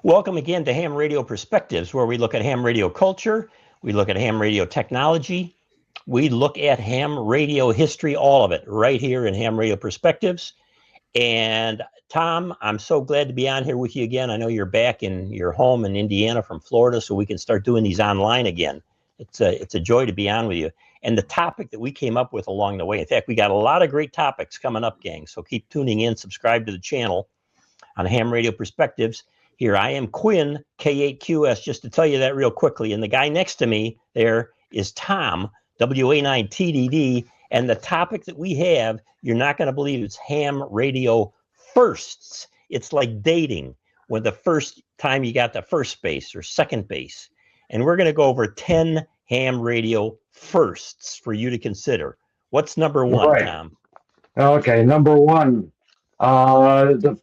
Welcome again to Ham Radio Perspectives, where we look at ham radio culture, we look at ham radio technology, we look at ham radio history, all of it, right here in Ham Radio Perspectives. And Tom, I'm so glad to be on here with you again. I know you're back in your home in Indiana from Florida, so we can start doing these online again. It's a joy to be on with you. And the topic that we came up with along the way, in fact, we got a lot of great topics coming up, gang. So keep tuning in, subscribe to the channel on Ham Radio Perspectives. Here I am, Quin, K8QS, just to tell you that real quickly. And the guy next to me there is Tom, WA9TDD. And the topic that we have, you're not going to believe, it's ham radio firsts. It's like dating, when the first time you got the first base or second base. And we're going to go over 10 ham radio firsts for you to consider. What's number one, right, Tom? Okay, number one, the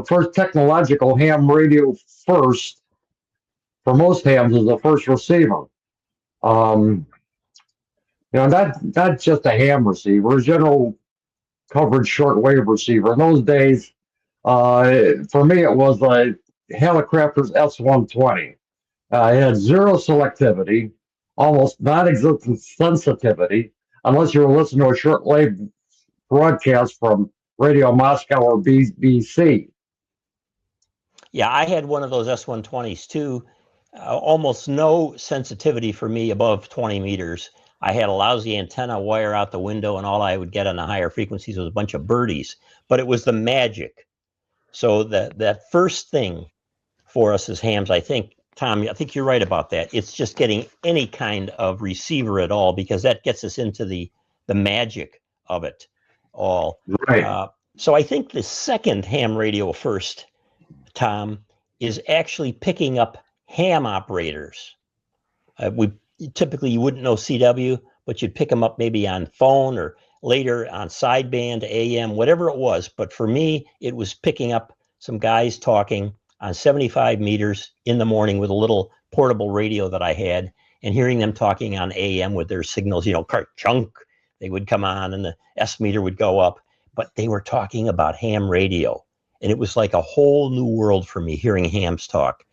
first technological ham radio first for most hams is the first receiver. Not just a ham receiver, a general coverage shortwave receiver. In those days, for me, it was a Helicopter's S120. It had zero selectivity, almost non-existent sensitivity, unless you were listening to a shortwave broadcast from Radio Moscow or BBC. Yeah, I had one of those S120s too. Almost no sensitivity for me above 20 meters. I had a lousy antenna wire out the window, and all I would get on the higher frequencies was a bunch of birdies. But it was the magic. So that first thing for us as hams, I think, Tom, I think you're right about that. It's just getting any kind of receiver at all, because that gets us into the magic of it all. Right. So I think the second ham radio first, Tom, is actually picking up ham operators. Typically you wouldn't know CW, but you'd pick them up maybe on phone or later on sideband, AM, whatever it was. But for me, it was picking up some guys talking on 75 meters in the morning with a little portable radio that I had, and hearing them talking on AM with their signals, chunk, they would come on and the S meter would go up, but they were talking about ham radio. And it was like a whole new world for me hearing hams talk.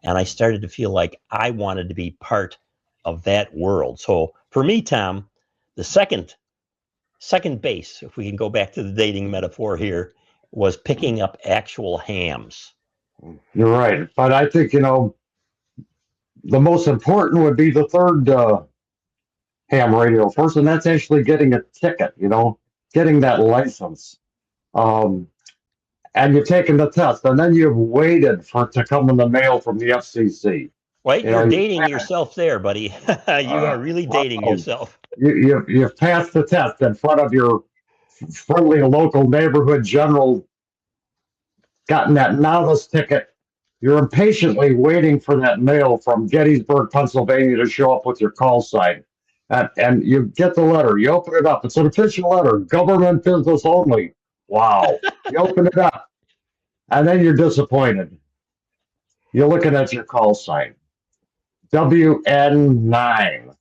And I started to feel like I wanted to be part of that world. So for me, Tom, the second base, if we can go back to the dating metaphor here, was picking up actual hams. You're right. But I think, the most important would be the third ham radio first, and that's actually getting a ticket, getting that license. And you're taking the test, and then you've waited for it to come in the mail from the FCC. Wait, you're dating yourself there, buddy. You are really dating yourself. You've passed the test in front of your friendly local neighborhood general, gotten that novice ticket. You're impatiently waiting for that mail from Gettysburg, Pennsylvania to show up with your call sign. And you get the letter. You open it up. It's an official letter, government business only. Wow. You open it up, and then you're disappointed. You're looking at your call sign. WN9.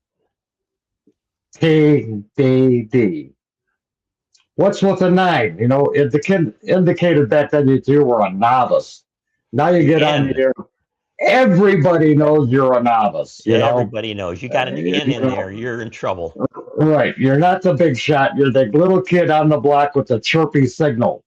KDD. What's with the 9? It indicated back then you were a novice. Now you get on here. Everybody knows you're a novice. Everybody knows. You got an N in there, you're in trouble. Right. You're not the big shot. You're the little kid on the block with the chirpy signal.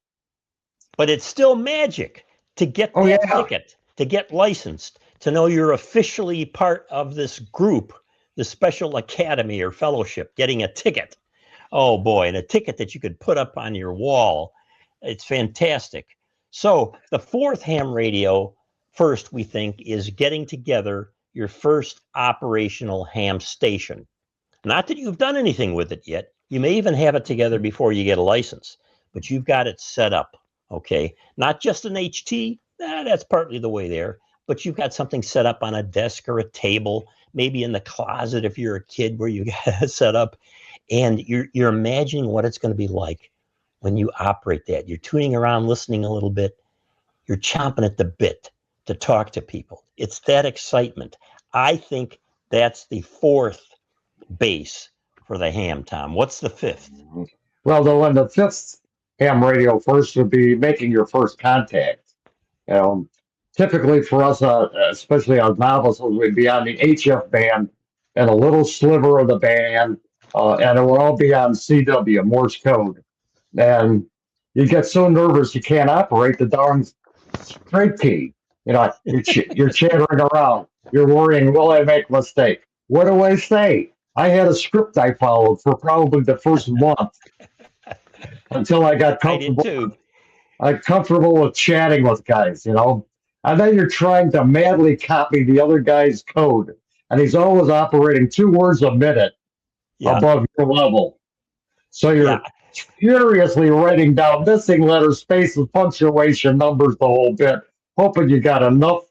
But it's still magic to get that ticket, to get licensed, to know you're officially part of this group, the special academy or fellowship, getting a ticket. Oh boy, and a ticket that you could put up on your wall. It's fantastic. So the fourth ham radio first, we think, is getting together your first operational ham station. Not that you've done anything with it yet. You may even have it together before you get a license, but you've got it set up, okay? Not just an HT, that's partly the way there, but you've got something set up on a desk or a table, maybe in the closet if you're a kid where you got it set up, and you're imagining what it's going to be like when you operate that. You're tuning around, listening a little bit. You're chomping at the bit to talk to people. It's that excitement. I think that's the fourth base for the ham, Tom. What's the fifth? Well, the fifth ham radio first would be making your first contact. typically for us, especially as novices, we'd be on the HF band and a little sliver of the band, and it would all be on CW, Morse code. And you get so nervous you can't operate the darn straight key. You're chattering around. You're worrying, will I make a mistake? What do I say? I had a script I followed for probably the first month until I got I did comfortable. too. Comfortable with chatting with guys. And then you're trying to madly copy the other guy's code, and he's always operating 2 words a minute above your level. So you're furiously writing down missing letters, spaces, punctuation, numbers, the whole bit, hoping you got enough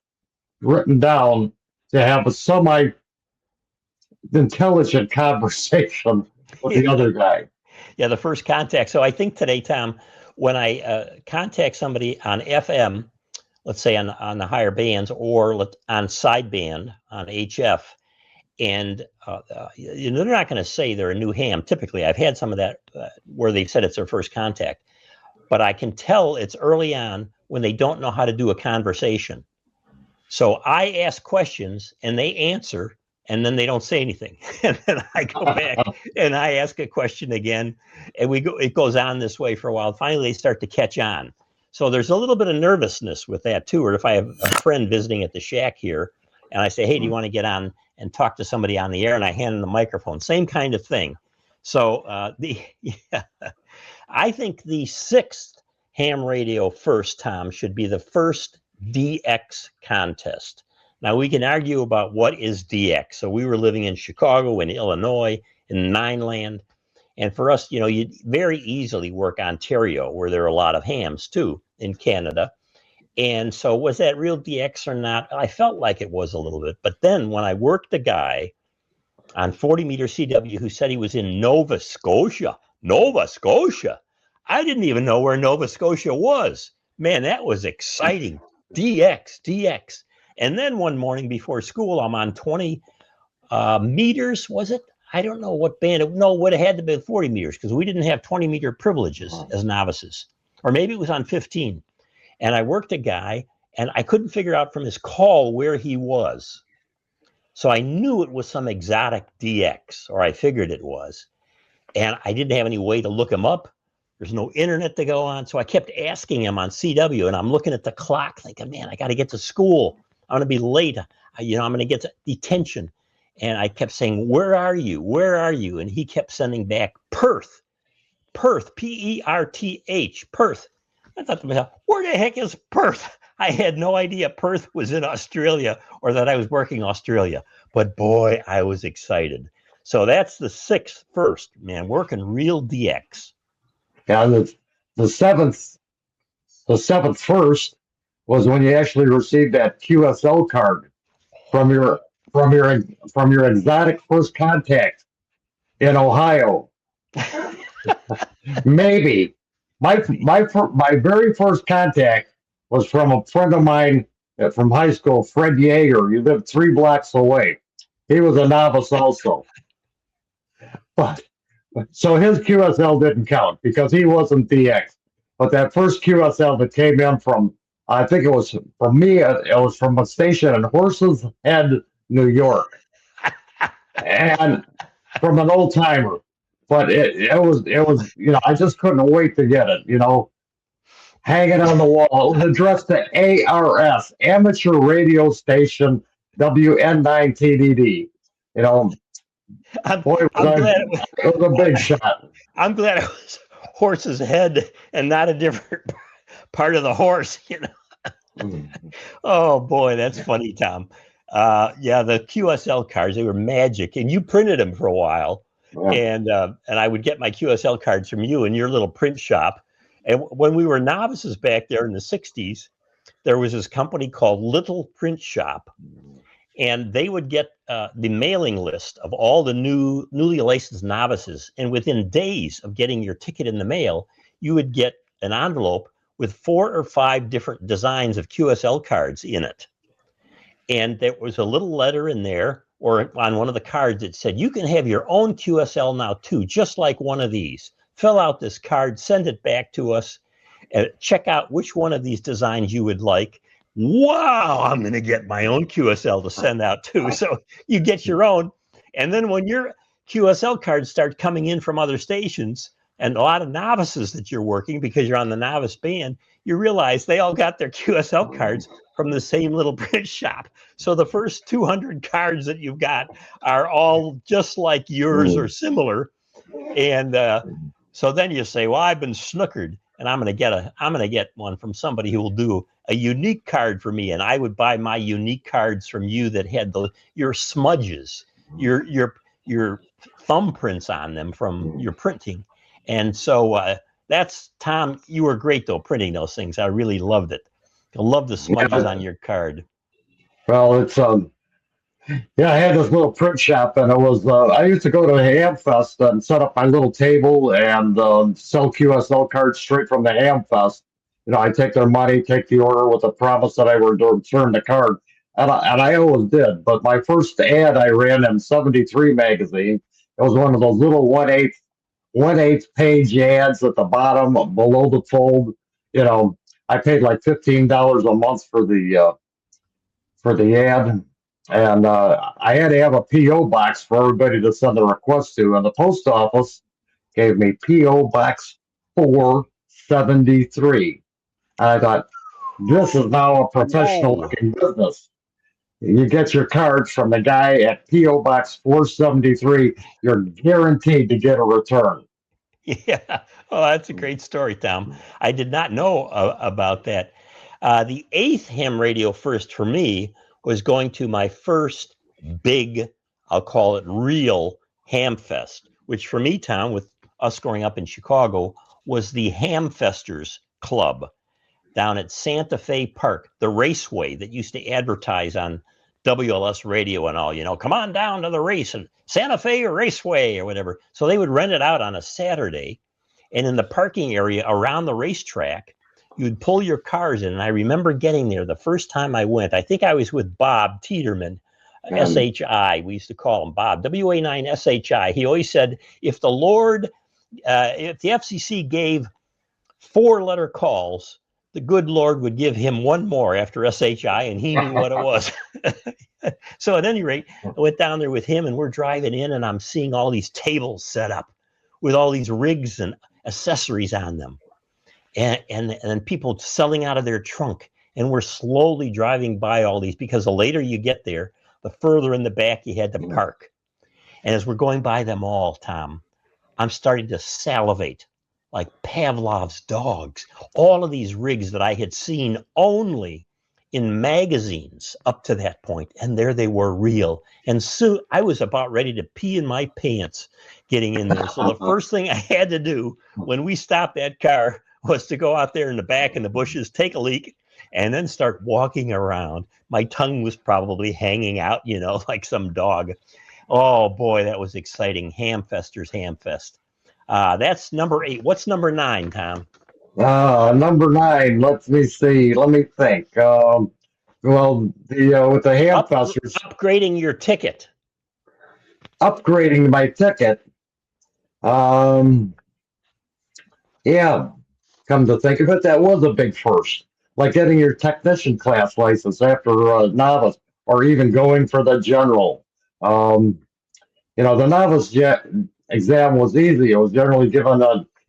written down to have a semi-intelligent conversation with the other guy. Yeah, the first contact. So I think today, Tom, when I contact somebody on FM, let's say on the higher bands, or on sideband on HF, and they're not going to say they're a new ham. Typically, I've had some of that where they've said it's their first contact, but I can tell it's early on when they don't know how to do a conversation. So I ask questions and they answer, and then they don't say anything. And then I go back and I ask a question again, and it goes on this way for a while. Finally, they start to catch on. So there's a little bit of nervousness with that too. Or if I have a friend visiting at the shack here and I say, hey, do you want to get on and talk to somebody on the air? And I hand them the microphone, same kind of thing. So I think the 6th ham radio first, Tom, should be the first DX contest. Now, we can argue about what is DX. So we were living in Chicago, in Illinois, in Nineland. And for us, you very easily work Ontario, where there are a lot of hams, too, in Canada. And so was that real DX or not? I felt like it was a little bit. But then when I worked a guy on 40-meter CW who said he was in Nova Scotia, I didn't even know where Nova Scotia was. Man, that was exciting. DX. And then one morning before school, I'm on 20 meters, was it? I don't know what band. No, it would have had to be 40 meters because we didn't have 20-meter privileges as novices. Or maybe it was on 15. And I worked a guy, and I couldn't figure out from his call where he was. So I knew it was some exotic DX, or I figured it was. And I didn't have any way to look him up. There's no internet to go on. So I kept asking him on CW, and I'm looking at the clock thinking, man, I got to get to school. I'm going to be late. I'm going to get to detention. And I kept saying, where are you? Where are you? And he kept sending back Perth, Perth, Perth. I thought to myself, where the heck is Perth? I had no idea Perth was in Australia or that I was working Australia. But boy, I was excited. So that's the 6th first, man, working real DX. Yeah, the seventh first was when you actually received that QSL card from your exotic first contact in Ohio. Maybe my very first contact was from a friend of mine from high school, Fred Yeager. He lived 3 blocks away. He was a novice also, but so his QSL didn't count because he wasn't DX. But that first QSL that came in from, I think it was from me, it was from a station in Horses Head, New York, and from an old timer. But it was I just couldn't wait to get it. Hanging on the wall. It was addressed to ARS, Amateur Radio Station, WN9TDD. Boy, it was a big shot. I'm glad it was Horse's Head and not a different part of the horse. Oh boy, that's funny, Tom. Yeah, the QSL cards, they were magic, and you printed them for a while. Yeah. And I would get my QSL cards from you in your little print shop. And when we were novices back there in the 60s, there was this company called Little Print Shop, and they would get the mailing list of all the newly licensed novices. And within days of getting your ticket in the mail, you would get an envelope with 4 or 5 different designs of QSL cards in it. And there was a little letter in there, or on one of the cards, it said, you can have your own QSL now too, just like one of these. Fill out this card, send it back to us, and check out which one of these designs you would like. wow, I'm going to get my own QSL to send out too. So you get your own. And then when your QSL cards start coming in from other stations and a lot of novices that you're working because you're on the novice band, you realize they all got their QSL cards from the same little print shop. So the first 200 cards that you've got are all just like yours or similar. And so then you say, well, I've been snookered and I'm going to get one from somebody who will do a unique card for me. And I would buy my unique cards from you that had your smudges, your thumbprints on them from your printing. And so that's, Tom, you were great though, printing those things. I really loved it. I love the smudges on your card. Well, it's yeah, I had this little print shop, and it was I used to go to Hamfest and set up my little table and sell QSL cards straight from the Hamfest. You know, I take their money, take the order with the promise that I would return the card, and I always did. But my first ad I ran in '73 magazine. It was one of those little one eighth page ads at the bottom below the fold. You know, I paid like $15 a month for the ad. And I had to have a P.O. box for everybody to send a request to. And the post office gave me P.O. Box 473. And I thought, this is now a professional looking business. You get your cards from the guy at P.O. Box 473, you're guaranteed to get a return. Yeah. Oh, that's a great story, Tom. I did not know about that. The eighth ham radio first for me was going to my first big, I'll call it real hamfest, which for me, Tom, with us growing up in Chicago, was the Hamfesters Club down at Santa Fe Park, the raceway that used to advertise on WLS radio and all, you know, come on down to the race and Santa Fe Raceway or whatever. So they would rent it out on a Saturday. And in the parking area around the racetrack, you'd pull your cars in. And I remember getting there the first time I went. I think I was with Bob Teeterman, SHI. We used to call him Bob, WA9 SHI. He always said, if the FCC gave 4-letter calls, the good Lord would give him one more after SHI, and he knew what it was. So at any rate, I went down there with him, and we're driving in, and I'm seeing all these tables set up with all these rigs and accessories on them. And people selling out of their trunk. And we're slowly driving by all these because the later you get there, the further in the back you had to park. And as we're going by them all, Tom, I'm starting to salivate like Pavlov's dogs. All of these rigs that I had seen only in magazines up to that point, and there they were real. And soon I was about ready to pee in my pants getting in there. So the first thing I had to do when we stopped that car was to go out there in the back in the bushes, take a leak, and then start walking around. My tongue was probably hanging out, you know, like some dog. Oh boy, that was exciting. Hamfesters Hamfest. That's number 8. What's number 9, Tom? Number 9. Let me see. Let me think. Well, with the Hamfesters, upgrading your ticket. Upgrading my ticket. Yeah. Come to think of it, that was a big first. Like getting your technician class license after novice, or even going for the general. The novice exam was easy. It was generally given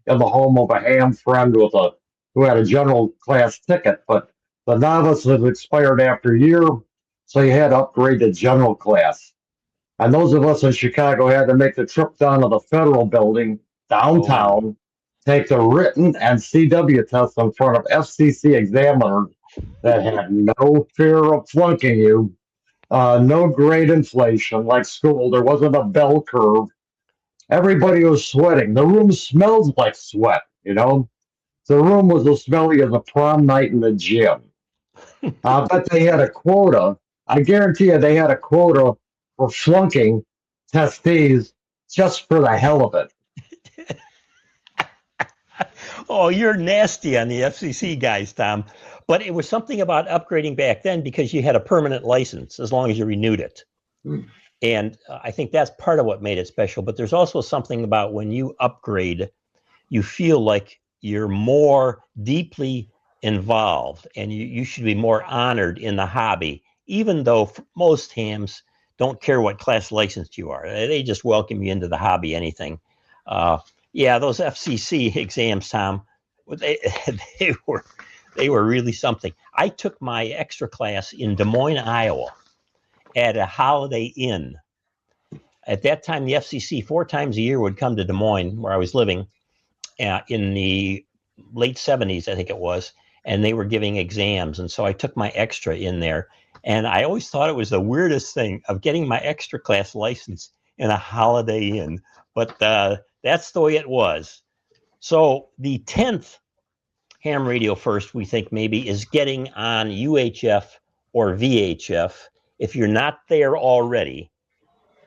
in the home of a ham friend who had a general class ticket, but the novice had expired after a year, so you had to upgrade to general class. And those of us in Chicago had to make the trip down to the Federal Building downtown, take the written and CW test in front of FCC examiners that had no fear of flunking you, no grade inflation like school. There wasn't a bell curve. Everybody was sweating. The room smelled like sweat, you know. The room was as smelly as a prom night in the gym. But they had a quota. I guarantee you they had a quota for flunking testees just for the hell of it. Oh, you're nasty on the FCC guys, Tom. But it was something about upgrading back then because you had a permanent license as long as you renewed it. And I think that's part of what made it special. But there's also something about when you upgrade, you feel like you're more deeply involved, and you should be more honored in the hobby, even though most hams don't care what class licensed you are. They just welcome you into the hobby, anything. Yeah, those FCC exams, Tom, they, they were really something. I took my extra class in Des Moines, Iowa, at a Holiday Inn. At that time, the FCC 4 times a year would come to Des Moines, where I was living, in the late 70s, I think it was, and they were giving exams. And so I took my extra in there. And I always thought it was the weirdest thing of getting my extra class license in a Holiday Inn. But that's the way it was. So the 10th ham radio first, we think maybe, is getting on UHF or VHF. If you're not there already,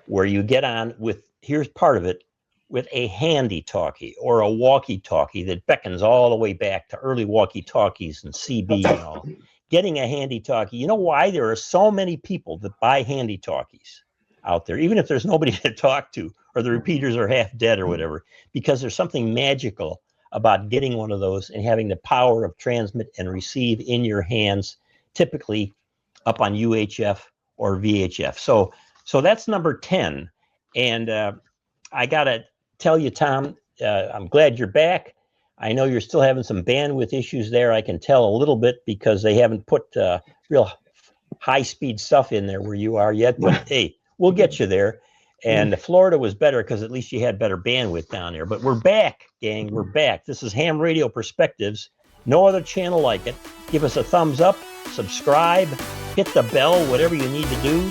where you get on with, here's part of it, with a handy-talkie or a walkie-talkie that beckons all the way back to early walkie-talkies and CB and all. Getting a handy-talkie. You know why there are so many people that buy handy-talkies out there, even if there's nobody to talk to or the repeaters are half dead or whatever? Because there's something magical about getting one of those and having the power of transmit and receive in your hands, typically up on UHF or VHF. So that's number 10. And I got to tell you, Tom, I'm glad you're back. I know you're still having some bandwidth issues there. I can tell a little bit because they haven't put real high-speed stuff in there where you are yet. But hey, we'll get you there. And Florida was better because at least you had better bandwidth down there. But we're back, gang. We're back. This is Ham Radio Perspectives. No other channel like it. Give us a thumbs up, subscribe, hit the bell, whatever you need to do.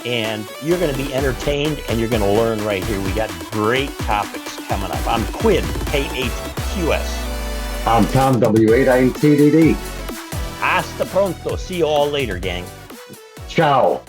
And you're going to be entertained and you're going to learn right here. We got great topics coming up. I'm Quin, KHQS. I'm Tom, W8ITDD. Hasta pronto. See you all later, gang. Ciao.